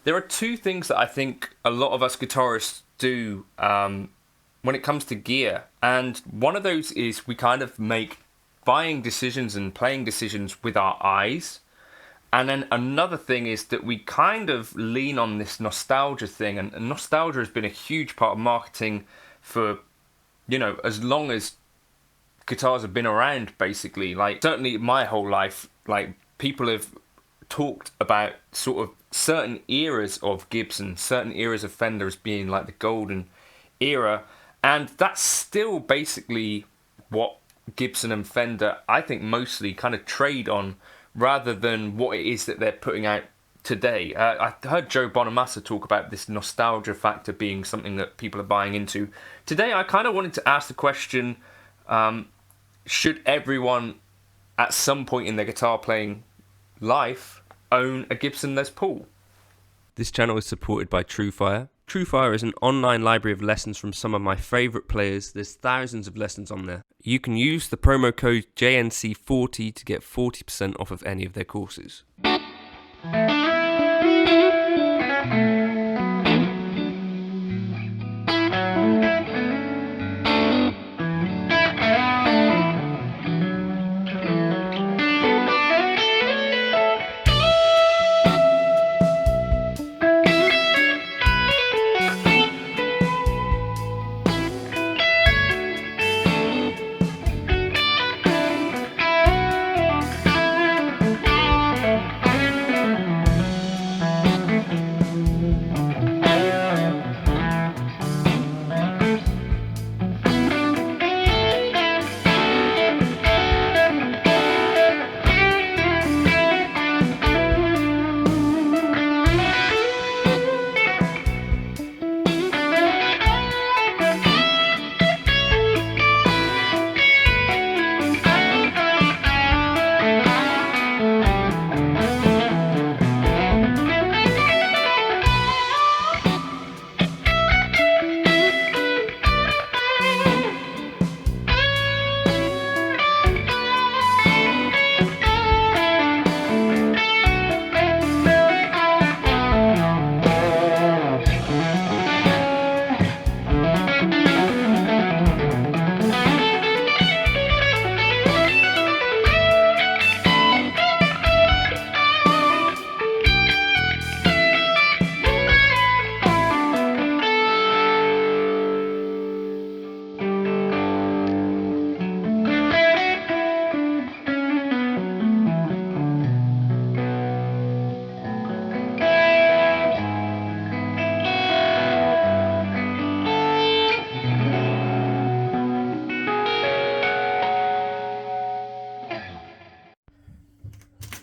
There are two things that I think a lot of us guitarists do when it comes to gear. And one of those is we kind of make buying decisions and playing decisions with our eyes. And then another thing is that we kind of lean on this nostalgia thing. And nostalgia has been a huge part of marketing for, as long as guitars have been around, basically. Like, certainly my whole life, like, people have talked about sort of certain eras of Gibson, certain eras of Fender as being like the golden era. And that's still basically what Gibson and Fender, I think, mostly kind of trade on, rather than what it is that they're putting out today. I heard Joe Bonamassa talk about this nostalgia factor being something that people are buying into. Today, I kind of wanted to ask the question, should everyone, at some point in their guitar playing life, own a Gibson Les Paul? This channel is supported by TrueFire. TrueFire is an online library of lessons from some of my favourite players. There's thousands of lessons on there. You can use the promo code JNC40 to get 40% off of any of their courses.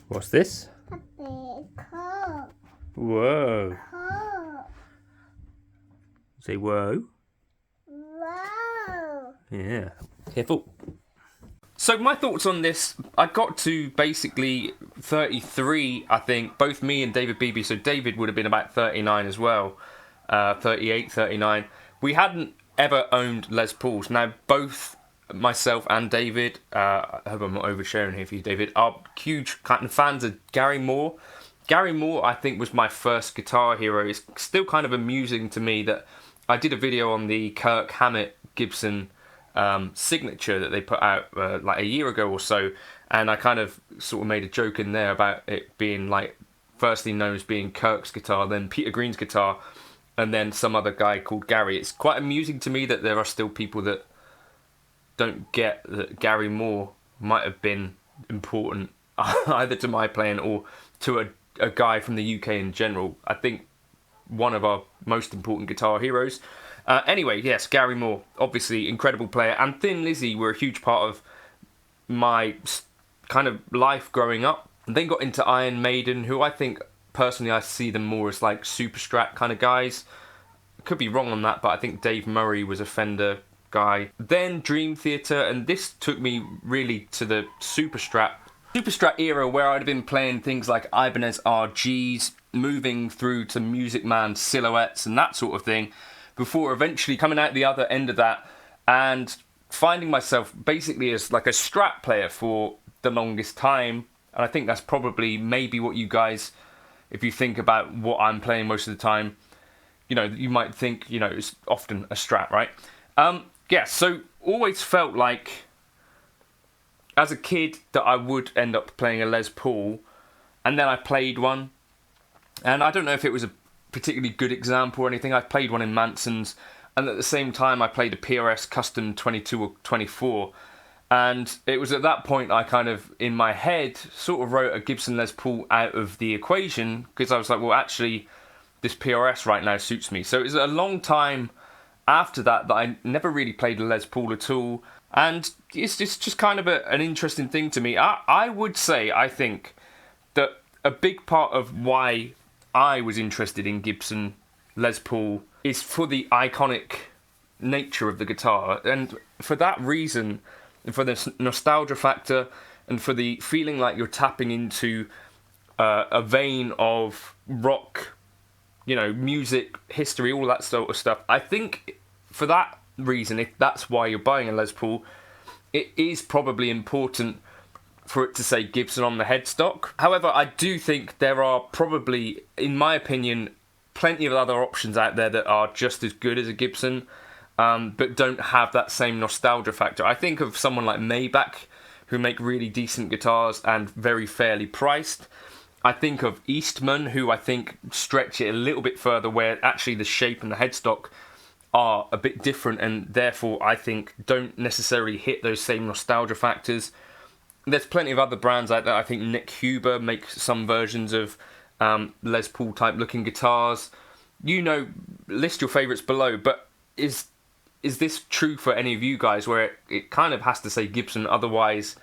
What's this? A big car. Whoa. Car. Say whoa. Wow. Yeah. Careful. So my thoughts on this, I got to basically 33, I think, both me and David Beebe, so David would have been about 39 as well, 38, 39. We hadn't ever owned Les Pauls. Now, both myself and David, I hope I'm not oversharing here for you, David, are huge kind of fans of Gary Moore. Gary Moore, I think, was my first guitar hero. It's still kind of amusing to me that I did a video on the Kirk Hammett Gibson signature that they put out like a year ago or so, and I kind of sort of made a joke in there about it being like firstly known as being Kirk's guitar, then Peter Green's guitar, and then some other guy called Gary. It's quite amusing to me that there are still people that don't get that Gary Moore might have been important either to my playing or to a guy from the UK in general. I think one of our most important guitar heroes. Anyway, yes, Gary Moore, obviously incredible player, and Thin Lizzy were a huge part of my kind of life growing up. And then got into Iron Maiden, who I think personally I see them more as like Super Strat kind of guys. Could be wrong on that, but I think Dave Murray was a Fender guy. Then Dream Theater, and this took me really to the Super Strat era, where I'd have been playing things like Ibanez RGs, moving through to Music Man Silhouettes and that sort of thing, before eventually coming out the other end of that and finding myself basically as like a Strat player for the longest time. And I think that's probably maybe what you guys if you think about what I'm playing most of the time, you know, you might think, you know, it's often a Strat, right? Yeah, so always felt like, as a kid, that I would end up playing a Les Paul, and then I played one, and I don't know if it was a particularly good example or anything. I played one in Manson's, and at the same time I played a PRS Custom 22 or 24, and it was at that point I kind of, in my head, sort of wrote a Gibson Les Paul out of the equation, because I was like, well, actually, this PRS right now suits me. So it was a long time after that I never really played a Les Paul at all, and it's just kind of an interesting thing to me. I would say, I think, that a big part of why I was interested in Gibson Les Paul is for the iconic nature of the guitar, and for that reason, for the nostalgia factor, and for the feeling like you're tapping into a vein of rock, you know, music, history, all that sort of stuff. I think for that reason, if that's why you're buying a Les Paul, it is probably important for it to say Gibson on the headstock. However, I do think there are probably, in my opinion, plenty of other options out there that are just as good as a Gibson, but don't have that same nostalgia factor. I think of someone like Maybach, who make really decent guitars and very fairly priced. I think of Eastman, who I think stretch it a little bit further, where actually the shape and the headstock are a bit different, and therefore I think don't necessarily hit those same nostalgia factors. There's plenty of other brands out there. I think Nick Huber makes some versions of Les Paul type looking guitars. You know, list your favourites below, but is this true for any of you guys, where it kind of has to say Gibson, otherwise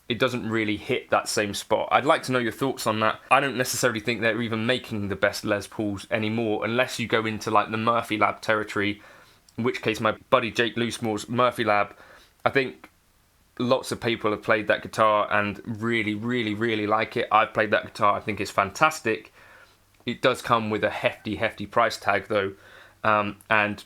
it doesn't really hit that same spot? I'd like to know your thoughts on that. I don't necessarily think they're even making the best Les Pauls anymore, unless you go into like the Murphy Lab territory, in which case my buddy Jake Loosemore's Murphy Lab, I think lots of people have played that guitar and really, really, really like it. I've played that guitar. I think it's fantastic. It does come with a hefty price tag though, and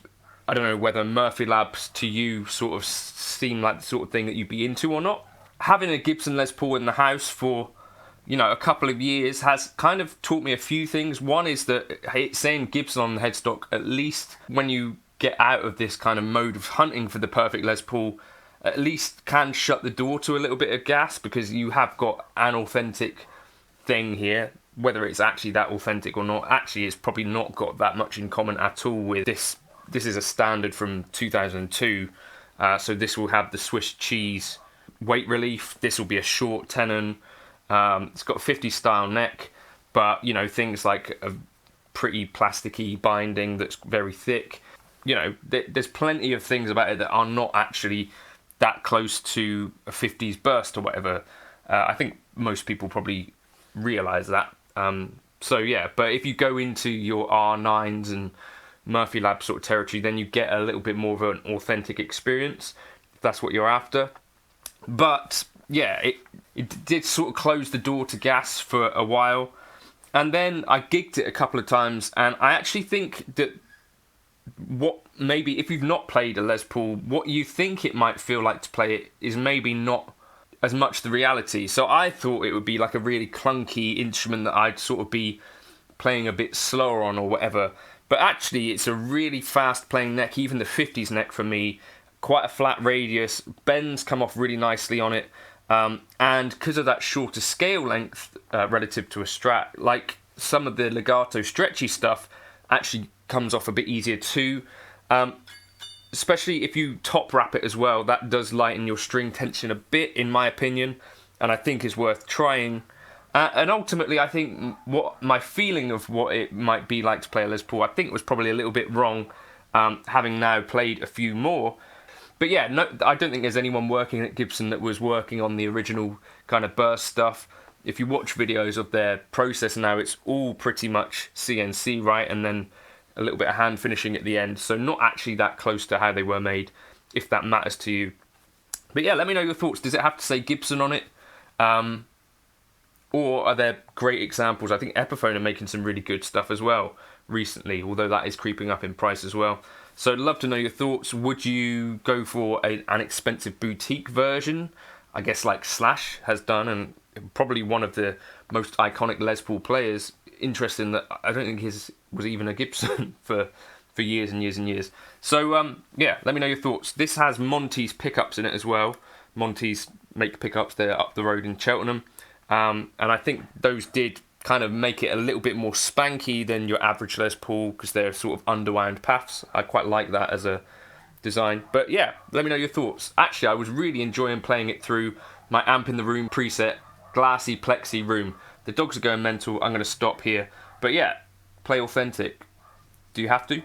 I don't know whether Murphy Labs to you sort of seem like the sort of thing that you'd be into or not. Having a Gibson Les Paul in the house for, you know, a couple of years has kind of taught me a few things. One is that it's saying Gibson on the headstock, at least when you get out of this kind of mode of hunting for the perfect Les Paul, at least can shut the door to a little bit of gas, because you have got an authentic thing here. Whether it's actually that authentic or not, actually it's probably not got that much in common at all with this. This is a standard from 2002, so this will have the Swiss cheese weight relief. This will be a short tenon. It's got a 50 style neck, but you know, things like a pretty plasticky binding that's very thick. You know, there's plenty of things about it that are not actually that close to a 50s burst or whatever. I think most people probably realise that. So yeah, but if you go into your R9s and Murphy Lab sort of territory, then you get a little bit more of an authentic experience, if that's what you're after. But yeah, it did sort of close the door to gas for a while, and then I gigged it a couple of times, and I actually think that what maybe if you've not played a Les Paul, what you think it might feel like to play it is maybe not as much the reality. So I thought it would be like a really clunky instrument that I'd sort of be playing a bit slower on or whatever, but actually it's a really fast playing neck, even the 50s neck for me. Quite a flat radius, bends come off really nicely on it, and because of that shorter scale length relative to a Strat, like some of the legato stretchy stuff actually comes off a bit easier too, especially if you top wrap it as well. That does lighten your string tension a bit, in my opinion, and I think is worth trying. And ultimately, I think what my feeling of what it might be like to play a Les Paul, I think was probably a little bit wrong, having now played a few more. But yeah, no, I don't think there's anyone working at Gibson that was working on the original kind of burst stuff. If you watch videos of their process now, it's all pretty much CNC, right? And then a little bit of hand finishing at the end. So not actually that close to how they were made, if that matters to you. But yeah, let me know your thoughts. Does it have to say Gibson on it? Or are there great examples? I think Epiphone are making some really good stuff as well recently, although that is creeping up in price as well. So I'd love to know your thoughts. Would you go for an expensive boutique version, I guess like Slash has done, and probably one of the most iconic Les Paul players interesting that I don't think his was even a Gibson for years and years and years. So yeah, let me know your thoughts. This has Monty's pickups in it as well. Monty's make pickups, they're up the road in Cheltenham, and I think those did kind of make it a little bit more spanky than your average Les Paul, because they're sort of underwound paths. I quite like that as a design. But yeah, let me know your thoughts. Actually, I was really enjoying playing it through my amp in the room preset, glassy plexi room. The dogs are going mental. I'm going to stop here. But yeah, play authentic. Do you have to?